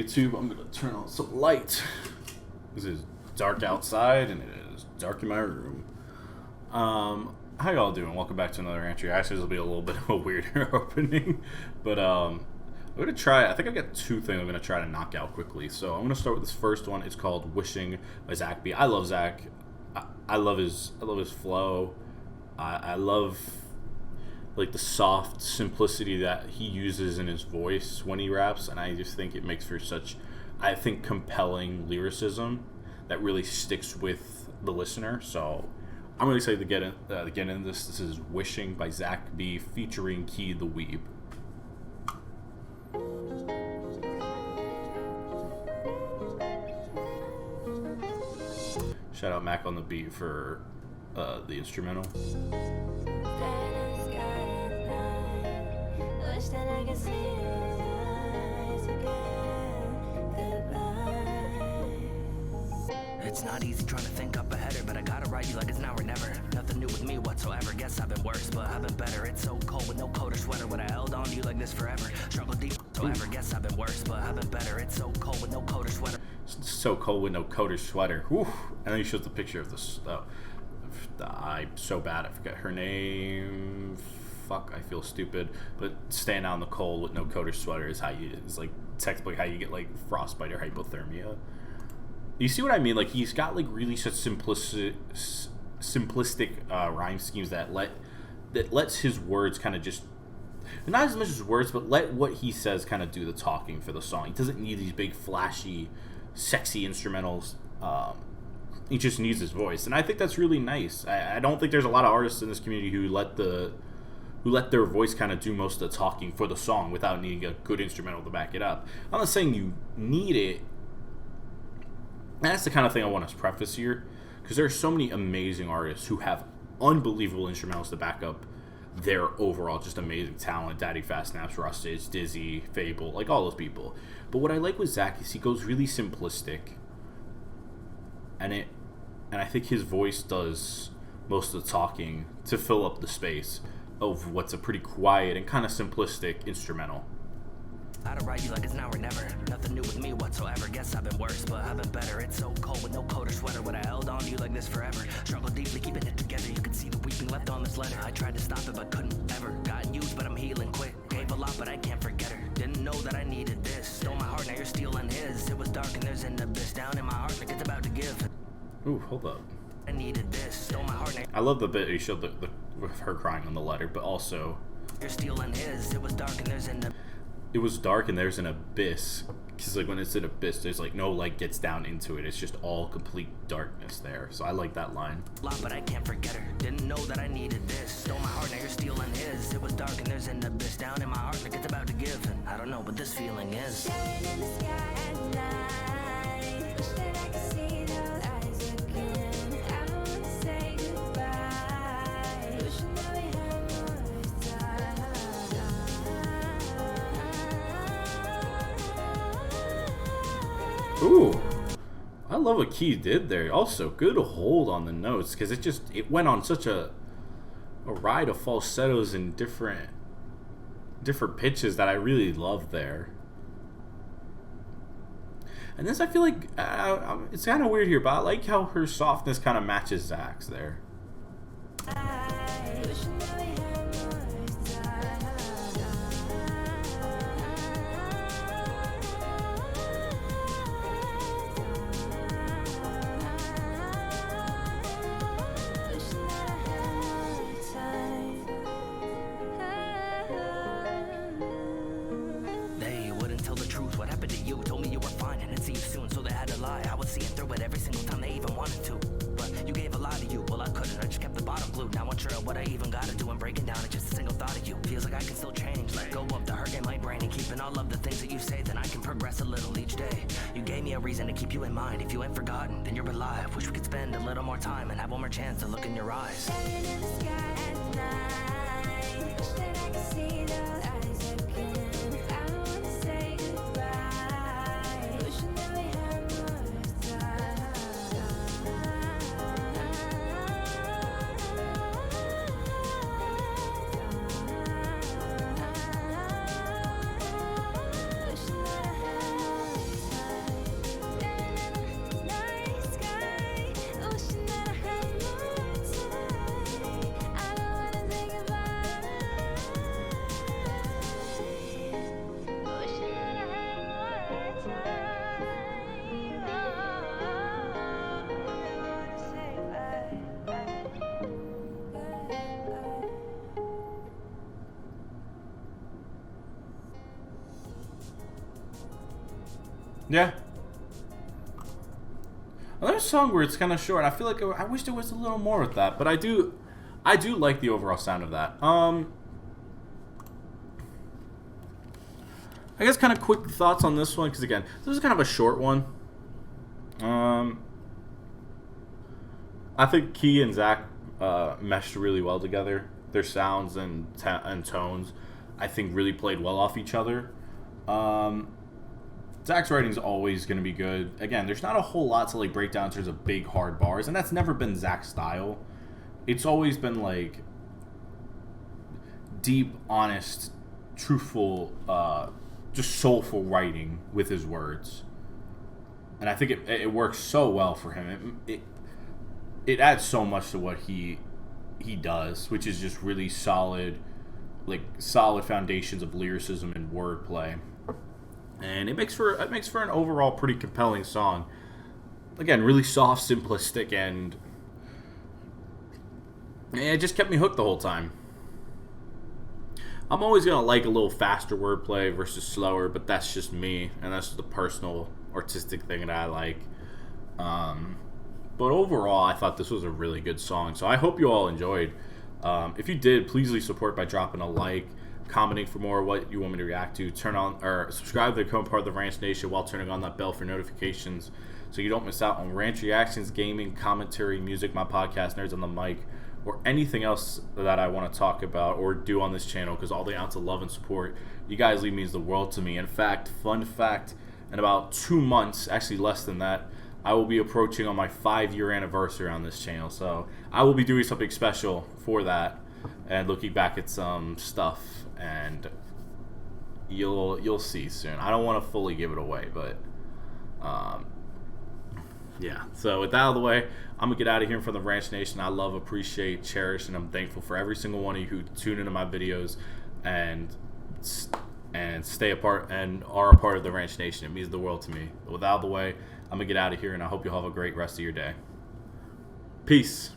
YouTube, I'm gonna turn on some light. This is dark outside and it is dark in my room. How y'all doing? Welcome back to another entry. Actually, this will be a little bit of a weirder opening, but I'm gonna try. I think I've got two things I'm gonna try to knock out quickly. So I'm gonna start with this first one. It's called "Wishing" by Zach B. I love Zach. I love his flow. I love like the soft simplicity that he uses in his voice when he raps, and I just think it makes for such, I think, compelling lyricism that really sticks with the listener. So I'm really excited to get into this. This is "Wishing" by Zach B featuring Keetheweeb. Shout out Mac on the beat for the instrumental. It's not easy trying to think up a header, but I gotta write you like it's now or never. Nothing new with me whatsoever. Guess I've been worse, but I've been better. It's so cold with no coat or sweater. Would I held on to you like this forever? Struggle deep whatsoever. Guess I've been worse, but I've been better. It's so cold with no coat or sweater. So cold with no coat or sweater. Whew. And then he shows the picture of this. I'm so bad. I forget her name. Fuck, I feel stupid. But staying out in the cold with no coat or sweater is like textbook how you get like frostbite or hypothermia. You see what I mean? Like, he's got like really such simplistic rhyme schemes that lets his words kind of just, not as much as words, but let what he says kind of do the talking for the song. He doesn't need these big flashy sexy instrumentals. He just needs his voice, and I think that's really nice. I don't think there's a lot of artists in this community who let their voice kind of do most of the talking for the song without needing a good instrumental to back it up. I'm not saying you need it. That's the kind of thing I want to preface here, because there are so many amazing artists who have unbelievable instrumentals to back up their overall just amazing talent. Daddy Fast Snaps, Rustage, Dizzy, Fable, like all those people. But what I like with Zach is he goes really simplistic, and I think his voice does most of the talking to fill up the space of what's a pretty quiet and kind of simplistic instrumental. I'd write you like it's now or never. Nothing new with me whatsoever. Guess I've been worse, but I've been better. It's so cold with no coat or sweater. Would I held on to you like this forever? Struggle deeply keeping it together. You can see the weeping left on this letter. I tried to stop it but couldn't ever. Got used but I'm healing quick. Gave a lot but I can't forget her. Didn't know that I needed this. Stole my heart, now you're stealing his. It was dark and there's an abyss down in my heart like it's about to give. Ooh, hold up. I needed this. Stole my heart, now I love the bit he showed with her crying on the letter, but also you're stealing his. It was dark and there's an abyss, because like when it's an abyss, there's like no light gets down into it. It's just all complete darkness there. So I like that line. But I can't forget her. Didn't know that I needed this. Stole my heart, now you're stealing his. It was dark and there's an abyss down in my heart like it's about to give. And I don't know what this feeling is. Staring in the sky at night. Wish that I could see those eyes again. I don't wanna say goodbye. Wishing that we had more time. Ooh, I love what Key did there. Also, good hold on the notes, because it went on such a ride of falsettos and different pitches that I really love there. And this, I feel like it's kind of weird here, but I like how her softness kind of matches Zach's there. Wishing that we had more time. Wishing that I had time. They wouldn't tell the truth. What happened to you? Told me you were fine and I'd see you soon, so they had to lie. I was seeing through it every single time they even wanted to. But you gave a lie to you. Well, I couldn't. I just kept the bottom blue. Now I'm sure of what I even gotta do. I'm breaking down. It's just a single thought of you. Feels like I can still change. Let go of the hurt in my brain and keeping all of the things that you say. Then I can progress a little each day. You gave me a reason to keep you in mind. If you ain't forgotten, then you're alive. Wish we could spend a little more time and have one more chance to look in your eyes. Staring in the sky at night. Wish that I could see those eyes again. I don't wanna say goodbye. Wishing that we had more time. Wishing that I had Yeah. Another song where it's kind of short. I feel like I wish there was a little more with that, but I do like the overall sound of that. I guess kind of quick thoughts on this one, because again, this is kind of a short one. I think Key and Zach meshed really well together. Their sounds and tones, I think, really played well off each other. Zach's writing's always going to be good. Again, there's not a whole lot to like break down in terms of big, hard bars, and that's never been Zach's style. It's always been like deep, honest, truthful, just soulful writing with his words. And I think it works so well for him. It adds so much to what he does, which is just really solid foundations of lyricism and wordplay. And it makes for an overall pretty compelling song. Again, really soft, simplistic, and it just kept me hooked the whole time. I'm always gonna like a little faster wordplay versus slower, but that's just me, and that's the personal artistic thing that I like. But overall, I thought this was a really good song, so I hope you all enjoyed. If you did, please leave support by dropping a like, commenting for more what you want me to react to, turn on or subscribe to become part of the Ranch Nation while turning on that bell for notifications so you don't miss out on Ranch reactions, gaming, commentary, music, my podcast, Nerds on the Mic, or anything else that I want to talk about or do on this channel, because all the ounce of love and support you guys leave means the world to me. In fact, fun fact, in about 2 months, actually less than that, I will be approaching on my 5-year anniversary on this channel, so I will be doing something special for that and looking back at some stuff, and you'll see soon. I don't want to fully give it away, but yeah. So with that out of the way, I'm gonna get out of here from the Ranch Nation. I love, appreciate, cherish, and I'm thankful for every single one of you who tune into my videos and stay apart and are a part of the Ranch Nation. It means the world to me. But with that out of the way, I'm gonna get out of here, and I hope you all have a great rest of your day. Peace.